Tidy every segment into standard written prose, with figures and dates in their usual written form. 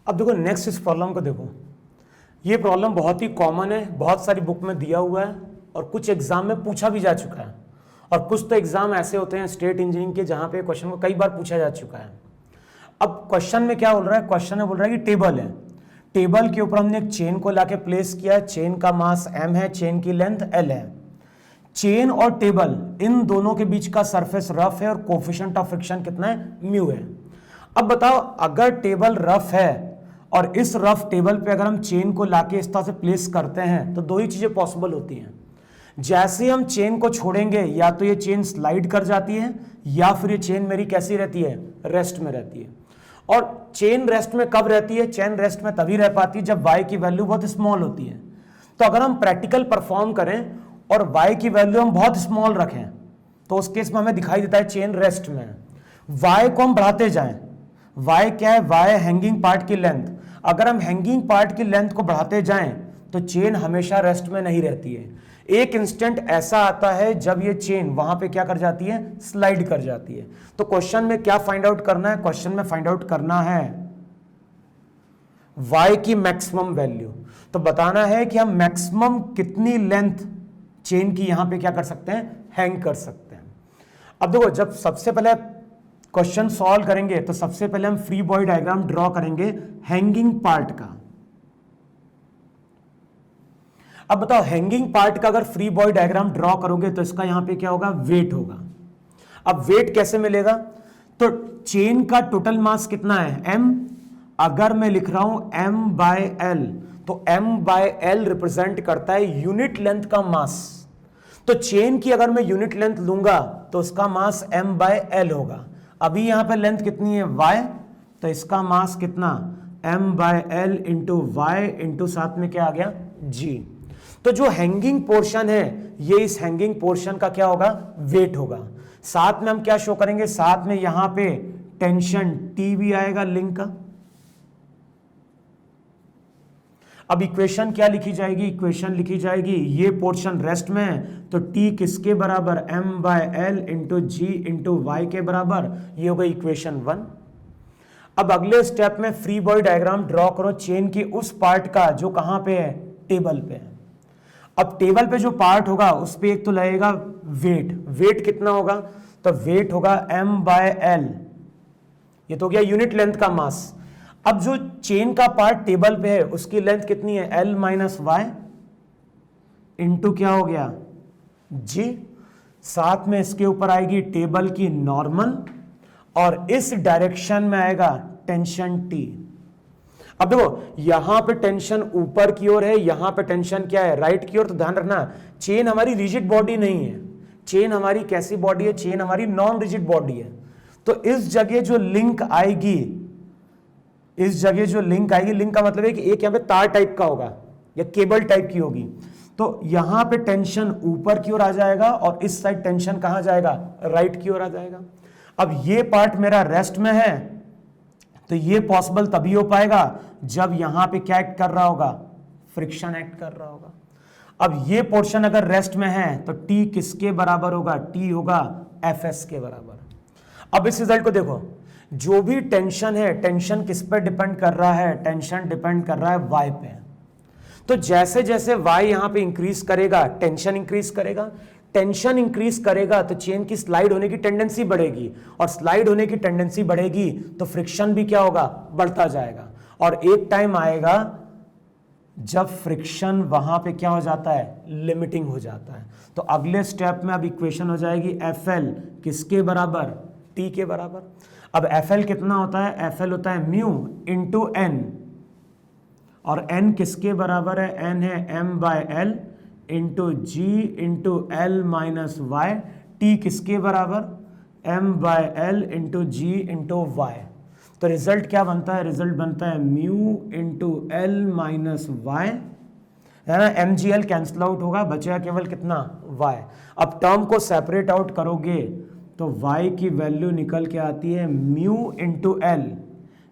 अब देखो नेक्स्ट इस प्रॉब्लम को देखो, ये प्रॉब्लम बहुत ही कॉमन है, बहुत सारी बुक में दिया हुआ है और कुछ एग्जाम में पूछा भी जा चुका है, और कुछ तो एग्जाम ऐसे होते हैं स्टेट इंजीनियरिंग के जहां पे क्वेश्चन को कई बार पूछा जा चुका है। अब क्वेश्चन में क्या बोल रहा है, क्वेश्चन में बोल रहा है कि टेबल है, टेबल के ऊपर हमने एक चेन को लाके प्लेस किया, चेन का मास m है, चेन की लेंथ l है, चेन और टेबल इन दोनों के बीच का सरफेस रफ है और कोफिशिएंट ऑफ फ्रिक्शन कितना है, म्यू है। अब बताओ अगर टेबल रफ है और इस रफ टेबल पे अगर हम चेन को लाके इस तरह से प्लेस करते हैं तो दो ही चीजें पॉसिबल होती हैं। जैसे हम चेन को छोड़ेंगे या तो ये चेन स्लाइड कर जाती है या फिर ये चेन मेरी कैसी रहती है, रेस्ट में रहती है। और चेन रेस्ट में कब रहती है, चेन रेस्ट में तभी रह पाती है जब y की वैल्यू बहुत स्मॉल होती है। तो अगर हम प्रैक्टिकल परफॉर्म करें और y की वैल्यू हम बहुत स्मॉल रखें तो उस केस में हमें दिखाई देता है चेन रेस्ट में है। y को हम बढ़ाते जाएं, y क्या है, y है हैंगिंग पार्ट की लेंथ। अगर हम हैंगिंग पार्ट की लेंथ को बढ़ाते जाएं तो चेन हमेशा रेस्ट में नहीं रहती है। एक इंस्टेंट ऐसा आता है जब ये चेन वहां पे क्या कर जाती है, स्लाइड कर जाती है। तो क्वेश्चन में क्या फाइंड आउट करना है, क्वेश्चन में फाइंड आउट करना है y की मैक्सिमम वैल्यू। तो बताना है कि हम मैक्सिमम कितनी लेंथ चेन की यहां पे क्या कर सकते हैं, हैंग कर सकते हैं। अब देखो जब सबसे पहले क्वेश्चन सॉल्व करेंगे तो सबसे पहले हम फ्री बॉडी डायग्राम ड्रॉ करेंगे हैंगिंग पार्ट का। अब बताओ हैंगिंग पार्ट का अगर फ्री बॉडी डायग्राम ड्रॉ करोगे तो इसका यहां पे क्या होगा, वेट होगा। अब वेट कैसे मिलेगा, तो चेन का टोटल मास कितना है, m। अगर मैं लिख रहा हूं m बाय l तो m बाय l रिप्रेजेंट करता है यूनिट लेंथ का मास। तो चेन की अगर मैं यूनिट लेंथ लूंगा तो उसका मास m बाय l होगा। अभी यहां पे लेंथ कितनी है, y, तो इसका मास कितना, m by l into y into साथ में क्या आ गया, g। तो जो हैंगिंग पोर्शन है ये इस हैंगिंग पोर्शन का क्या होगा, वेट होगा। साथ में हम क्या शो करेंगे, साथ में यहां पे टेंशन T भी आएगा लिंक का। अब इक्वेशन क्या लिखी जाएगी, इक्वेशन लिखी जाएगी ये पोर्शन रेस्ट में है तो T किसके बराबर, m by l into g into Y के बराबर, ये हो गई इक्वेशन 1। अब अगले स्टेप में फ्री बॉडी डायग्राम ड्रॉ करो चेन की उस पार्ट का जो कहां पे है, टेबल पे है। अब टेबल पे जो पार्ट होगा उस पे एक तो लगेगा वेट, वेट कितना होगा, तो वेट होगा m बाय l, ये तो गया यूनिट लेंथ का मास। अब जो चेन का पार्ट टेबल पे है उसकी लेंथ कितनी है, l माइनस वाई इंटू क्या हो गया, g। साथ में इसके ऊपर आएगी टेबल की नॉर्मल और इस डायरेक्शन में आएगा टेंशन T। अब देखो यहां पे टेंशन ऊपर की ओर है, यहां पे टेंशन क्या है, राइट की ओर। तो ध्यान रखना चेन हमारी रिजिड बॉडी नहीं है, चेन हमारी कैसी बॉडी है, चेन हमारी नॉन रिजिड बॉडी है। तो इस जगह जो लिंक आएगी, इस जगह जो लिंक आएगी, लिंक का मतलब है कि एक यहां पे तार टाइप का होगा या केबल टाइप की होगी। तो यहां पे टेंशन ऊपर की ओर आ जाएगा और इस साइड टेंशन कहां जाएगा, राइट की ओर आ जाएगा। अब ये पार्ट मेरा रेस्ट में है तो ये पॉसिबल तभी हो पाएगा जब यहां पे क्या एक्ट कर रहा होगा, फ्रिक्शन एक्ट कर रहा होगा। अब ये पोर्शन अगर रेस्ट में है तो T किसके बराबर होगा, T होगा Fs के बराबर। अब इस रिजल्ट को देखो, जो भी टेंशन है, टेंशन किस पर डिपेंड कर रहा है, टेंशन डिपेंड कर रहा है y पे। तो जैसे जैसे y यहां पे इंक्रीज करेगा टेंशन इंक्रीज करेगा, टेंशन इंक्रीज करेगा तो चेन की स्लाइड होने की टेंडेंसी बढ़ेगी और स्लाइड होने की टेंडेंसी बढ़ेगी तो फ्रिक्शन भी क्या होगा, बढ़ता जाएगा। और एक टाइम आएगा जब फ्रिक्शन वहां पे क्या हो जाता है, लिमिटिंग हो जाता है। तो अगले स्टेप में अब इक्वेशन हो जाएगी Fl किसके बराबर, T के बराबर। अब Fl कितना होता है, Fl होता है म्यू इंटू n, और n किसके बराबर है, n है m by l into g into l minus y. T किसके बराबर, m by l into g into y. तो रिजल्ट क्या बनता है, रिजल्ट बनता है mu into l minus y, है ना। M g l cancel out होगा, बचेगा केवल कितना, y। अब टर्म को सेपरेट आउट करोगे तो y की वैल्यू निकल के आती है mu into L,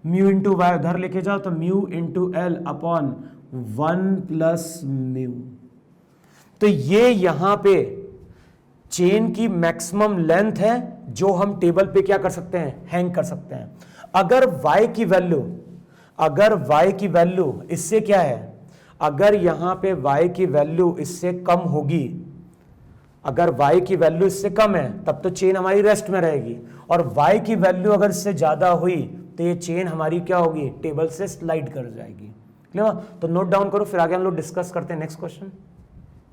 mu into y उधर लेके जाओ तो mu into L upon 1 plus mu. तो ये यहां पे चेन की मैक्सिमम लेंथ है जो हम टेबल पे क्या कर सकते हैं, हैंग कर सकते हैं। अगर y की वैल्यू अगर y की वैल्यू इससे क्या है, अगर यहां पे y की वैल्यू इससे कम होगी, अगर y की वैल्यू इससे कम है तब तो चेन हमारी रेस्ट में रहेगी, और y की वैल्यू अगर इससे ज्यादा हुई तो ये चेन हमारी क्या होगी, टेबल से स्लाइड कर जाएगी। क्लियर? तो नोट डाउन करो, फिर आगे हम लोग डिस्कस करते हैं नेक्स्ट क्वेश्चन।